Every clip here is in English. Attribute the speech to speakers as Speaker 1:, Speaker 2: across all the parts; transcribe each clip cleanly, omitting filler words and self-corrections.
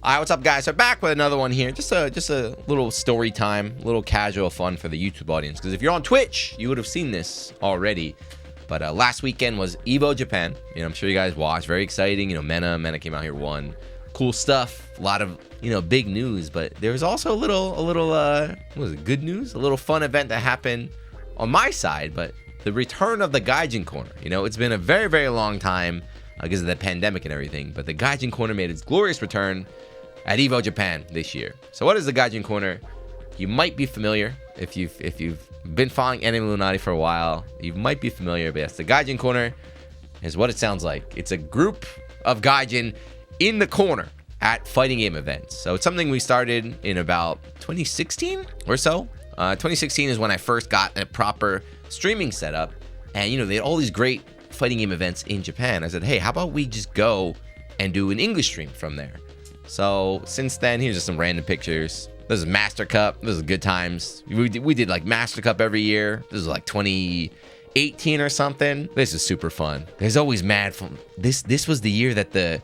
Speaker 1: All right, what's up, guys? We're back with another one here. Just a little story time, a little casual fun for the YouTube audience. Because if you're on Twitch, you would have seen this already. But last weekend was EVO Japan. I'm sure you guys watched. Very exciting. Mena came out here, won. Cool stuff. A lot of big news. But there was also a little what was it? Good news. A little fun event that happened on my side. But the return of the Gaijin Corner. It's been a very, very long time because of the pandemic and everything. But the Gaijin Corner made its glorious return at EVO Japan this year. So what is the Gaijin Corner? You might be familiar if you've been following Anime Illuminati for a while. You might be familiar, but yes, the Gaijin Corner is what it sounds like. It's a group of Gaijin in the corner at fighting game events. So it's something we started in about 2016 or so. 2016 is when I first got a proper streaming setup, and they had all these great fighting game events in Japan. I said, hey, how about we just go and do an English stream from there? So since then, here's just some random pictures. This is Master Cup. This is good times. We did like Master Cup every year. This is like 2018 or something. This is super fun. There's always mad fun. This was the year that the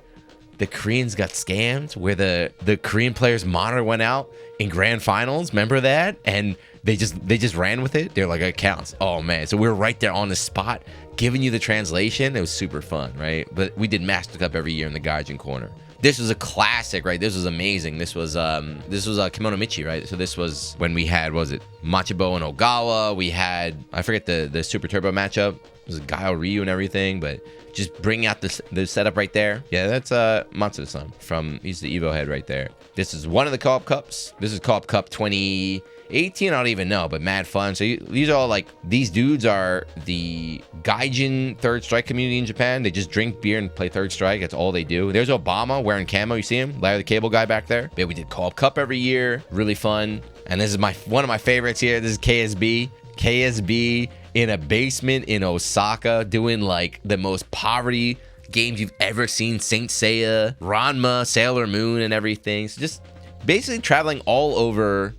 Speaker 1: Koreans got scammed, where the Korean players' monitor went out in grand finals. Remember that? And they just ran with it. They're like, it counts. Oh man. So we were right there on the spot giving you the translation. It was super fun, right? But we did Master Cup every year in the Gaijin Corner. This was a classic, right? This was amazing. This was Kimono Michi, right? So this was when we had, what was it, Machibo and Ogawa. We had, I forget the Super Turbo matchup. It was Gaio Ryu and everything, but just bring out the setup right there. Yeah, that's Matsuda-san he's the Evo head right there. This is one of the Co-op Cups. This is Co-op Cup 2018, I don't even know, but mad fun. So these are all like, these dudes are the Gaijin Third Strike community in Japan. They just drink beer and play Third Strike. That's all they do. There's Obama wearing camo. You see him? Larry the Cable Guy back there. Yeah, we did Co-op Cup every year. Really fun. And this is one of my favorites here. This is KSB. KSB in a basement in Osaka doing like the most poverty games you've ever seen. Saint Seiya, Ranma, Sailor Moon, and everything. So just basically traveling all over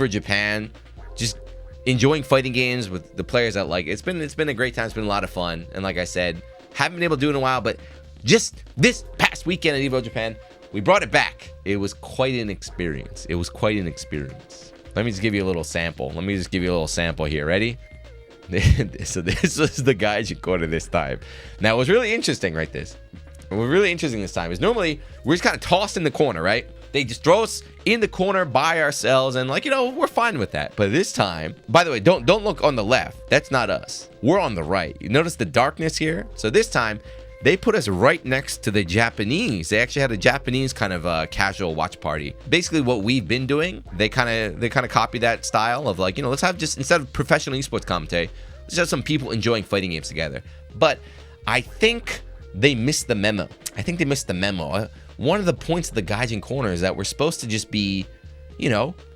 Speaker 1: Japan, just enjoying fighting games with the players that like. It's been a great time. It's been a lot of fun. And like I said, haven't been able to do it in a while, but just this past weekend at EVO Japan, we brought it back. It was quite an experience. Let me just give you a little sample. Here. Ready? So this was the Gaijin Corner this time. Now, what's really interesting, right? This time is normally we're just kind of tossed in the corner, right? They just throw us in the corner by ourselves, and like, we're fine with that. But this time, by the way, don't look on the left. That's not us. We're on the right. You notice the darkness here? So this time, they put us right next to the Japanese. They actually had a Japanese kind of casual watch party. Basically, what we've been doing, they kind of copy that style of like, let's have just, instead of professional esports commentary, let's have some people enjoying fighting games together. But I think they missed the memo. One of the points of the Gaijin Corner is that we're supposed to just be,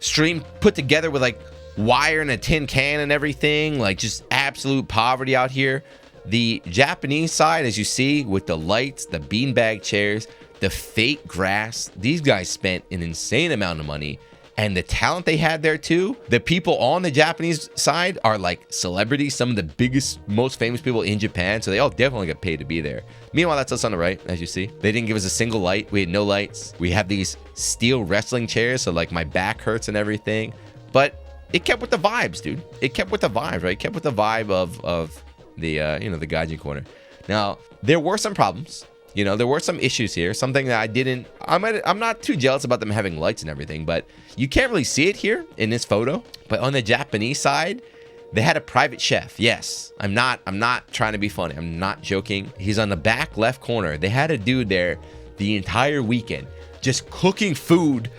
Speaker 1: stream put together with like wire and a tin can and everything, like just absolute poverty out here. The Japanese side, as you see, with the lights, the beanbag chairs, the fake grass, these guys spent an insane amount of money. And the talent they had there too, the people on the Japanese side are like celebrities, some of the biggest, most famous people in Japan. So they all definitely get paid to be there. Meanwhile, that's us on the right, as you see. They didn't give us a single light. We had no lights. We have these steel wrestling chairs, so like my back hurts and everything. But it kept with the vibes, dude. It kept with the vibes, right? It kept with the vibe of the the Gaijin Corner. Now, there were some problems. There were some issues here. Something that I'm not too jealous about them having lights and everything, but you can't really see it here in this photo. But on the Japanese side, they had a private chef. Yes, I'm not trying to be funny. I'm not joking. He's on the back left corner. They had a dude there the entire weekend just cooking food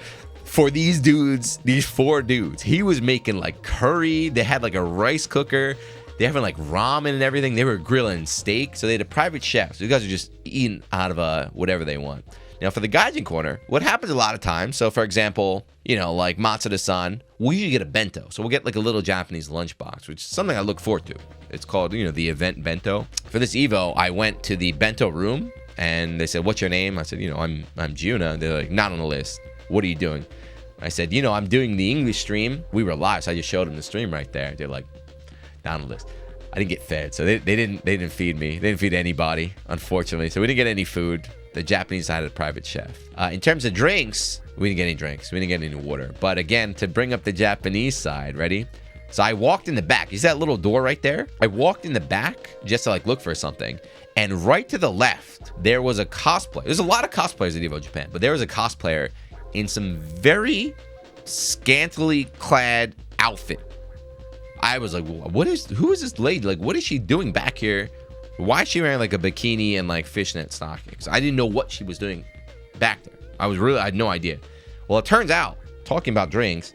Speaker 1: for these dudes, these 4 dudes. He was making like curry. They had like a rice cooker. They're having like ramen and everything. They were grilling steak. So they had a private chef. So you guys are just eating out of whatever they want. Now for the Gaijin Corner, what happens a lot of times, so for example, like Matsuda-san, we usually get a bento. So we'll get like a little Japanese lunchbox, which is something I look forward to. It's called, the event bento. For this Evo, I went to the bento room and they said, what's your name? I said, I'm Giuna. They're like, not on the list. What are you doing? I said, I'm doing the English stream. We were live, so I just showed them the stream right there. They're like, down the list. I didn't get fed, so they didn't feed me. They didn't feed anybody, unfortunately. So we didn't get any food. The Japanese side had a private chef. In terms of drinks, we didn't get any drinks. We didn't get any water. But again, to bring up the Japanese side, ready? So I walked in the back. You see that little door right there? I walked in the back just to like look for something. And right to the left, there was a cosplayer. There's a lot of cosplayers at Evo Japan, but there was a cosplayer in some very scantily clad outfit. I was like, who is this lady? Like, what is she doing back here? Why is she wearing like a bikini and like fishnet stockings? I didn't know what she was doing back there. I had no idea. Well, it turns out, talking about drinks,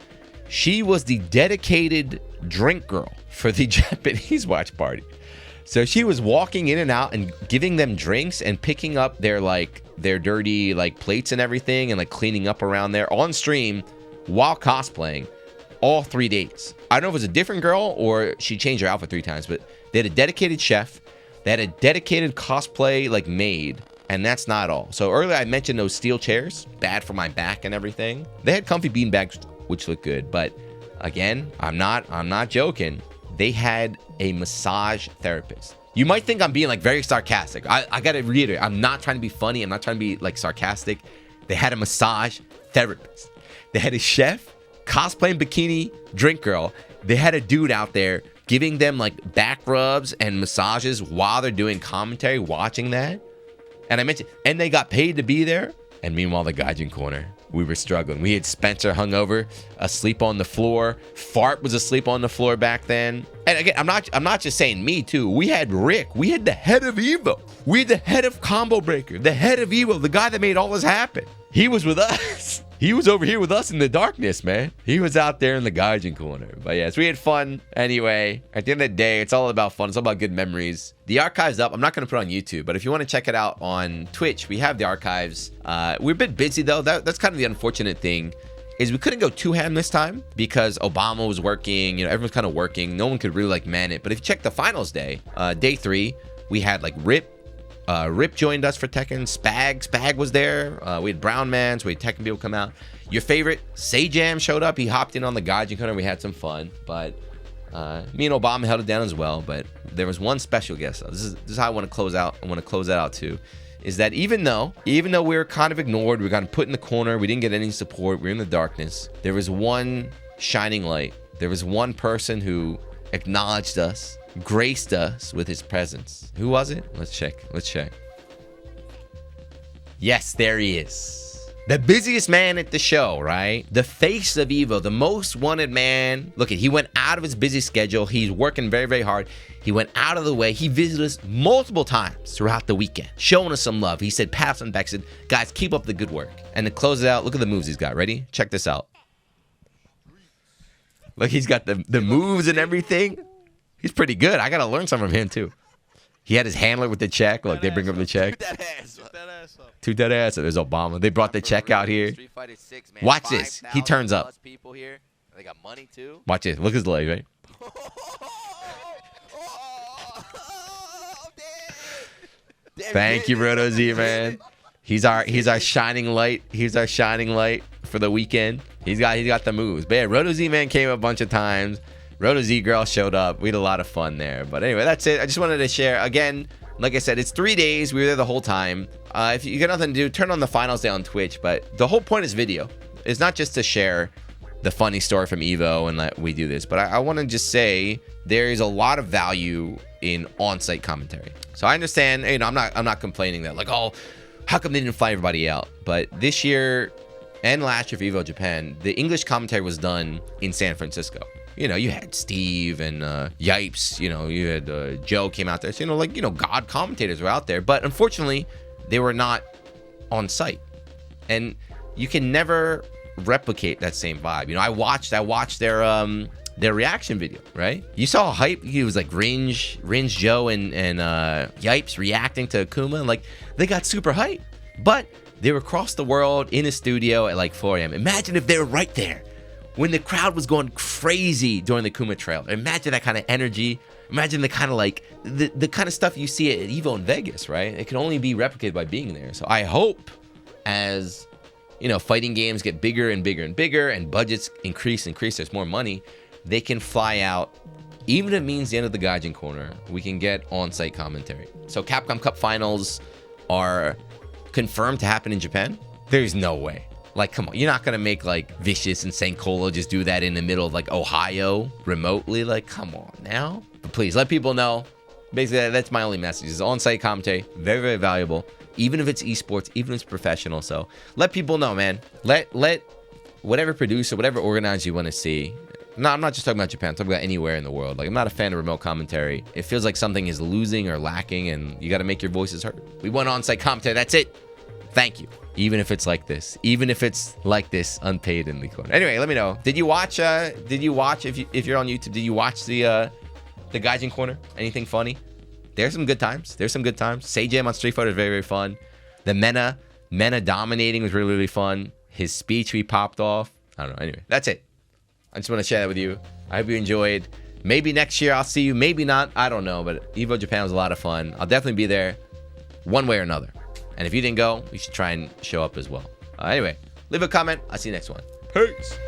Speaker 1: she was the dedicated drink girl for the Japanese watch party. So she was walking in and out and giving them drinks and picking up their dirty like plates and everything and like cleaning up around there on stream while cosplaying all 3 days. I don't know if it was a different girl or she changed her outfit 3 times, but they had a dedicated chef. They had a dedicated cosplay like maid, and that's not all. So earlier I mentioned those steel chairs, bad for my back and everything. They had comfy bean bags, which looked good, but again, I'm not joking. They had a massage therapist. You might think I'm being like very sarcastic. I gotta reiterate, I'm not trying to be funny. I'm not trying to be like sarcastic. They had a massage therapist. They had a chef, cosplaying bikini, drink girl. They had a dude out there giving them like back rubs and massages while they're doing commentary, watching that. And I mentioned, and they got paid to be there. And meanwhile, the Gaijin corner, we were struggling. We had Spencer hungover, asleep on the floor. Fart was asleep on the floor back then. And again, I'm not just saying me too. We had Rick. We had the head of Evo. We had the head of Combo Breaker, the head of Evo, the guy that made all this happen. He was with us. He was over here with us in the darkness, man. He was out there in the Gaijin corner. But yes, we had fun. Anyway, at the end of the day, it's all about fun. It's all about good memories. The archive's up. I'm not going to put it on YouTube, but if you want to check it out on Twitch, we have the archives. We're a bit busy, though. That's kind of the unfortunate thing, is we couldn't go too ham this time because Obama was working. You know, everyone's kind of working. No one could really, like, man it. But if you check the finals day, day 3, we had, like, Rip. Rip joined us for Tekken. Spag was there. We had Brown Mans. We had Tekken people come out. Your favorite, Sayjam, showed up. He hopped in on the Gaijin corner. We had some fun. But me and Obama held it down as well. But there was one special guest. This is how I want to close out. I want to close that out too. Is that even though we were kind of ignored, we got put in the corner, we didn't get any support, we were in the darkness, there was one shining light. There was one person who acknowledged us, graced us with his presence. Who was it? Let's check. Yes, there he is. The busiest man at the show, right? The face of Evo, the most wanted man. Look, he went out of his busy schedule. He's working very, very hard. He went out of the way. He visited us multiple times throughout the weekend, showing us some love. He said, pass on back, said, guys, keep up the good work. And to close it out, look at the moves he's got. Ready? Check this out. Look, he's got the moves and everything. He's pretty good. I got to learn some from him, too. He had his handler with the check. Look, they bring up the check. Toot that ass up. There's Obama. They brought the check out here. Watch this. He turns up.
Speaker 2: They got money too.
Speaker 1: Watch this. Look at his legs, right? Thank you, Roto Z, man. He's our shining light. He's our shining light for the weekend. He's got the moves. But yeah, Roto Z, man, came a bunch of times. Roto Z girl showed up. We had a lot of fun there. But anyway, that's it. I just wanted to share. Again, like I said, it's 3 days. We were there the whole time. If you got nothing to do, turn on the finals day on Twitch. But the whole point is video. It's not just to share the funny story from Evo and that we do this. But I want to just say there is a lot of value in on-site commentary. So I understand, you know, I'm not complaining that like, oh, how come they didn't fly everybody out? But this year and last year for Evo Japan, the English commentary was done in San Francisco. You know, you had Steve and Yipes, you know, you had Joe came out there. So, you know, like, you know, God commentators were out there. But unfortunately, they were not on site. And you can never replicate that same vibe. You know, I watched their reaction video, right? You saw hype. He was like Ringe Joe and Yipes reacting to Akuma. And like, they got super hype. But they were across the world in a studio at like 4 a.m. Imagine if they were right there when the crowd was going crazy during the Kuma trailer. Imagine that kind of energy. Imagine the kind of like the kind of stuff you see at Evo in Vegas, right? It can only be replicated by being there. So I hope as, you know, fighting games get bigger and bigger and bigger and budgets increase, there's more money, they can fly out. Even if it means the end of the Gaijin corner, we can get on-site commentary. So Capcom Cup finals are confirmed to happen in Japan? There's no way. Like, come on, you're not gonna make like Vicious and St. Colo just do that in the middle of like Ohio remotely. Like, come on now. But please let people know. Basically, that's my only message. Is on-site commentary, very, very valuable. Even if it's esports, even if it's professional. So let people know, man. Let whatever producer, whatever organizer you want to see. No, I'm not just talking about Japan. I'm talking about anywhere in the world. Like, I'm not a fan of remote commentary. It feels like something is losing or lacking, and you got to make your voices heard. We want on-site commentary. That's it. Thank you. Even if it's like this. Even if it's like this, unpaid in the corner. Anyway, let me know. Did you watch? If you're on YouTube, did you watch the Gaijin Corner? Anything funny? There's some good times. Seijim on Street Fighter is very, very fun. The Mena dominating was really, really fun. His speech we popped off. I don't know. Anyway, that's it. I just want to share that with you. I hope you enjoyed. Maybe next year I'll see you. Maybe not. I don't know. But Evo Japan was a lot of fun. I'll definitely be there one way or another. And if you didn't go, you should try and show up as well. Anyway, leave a comment. I'll see you next one. Peace.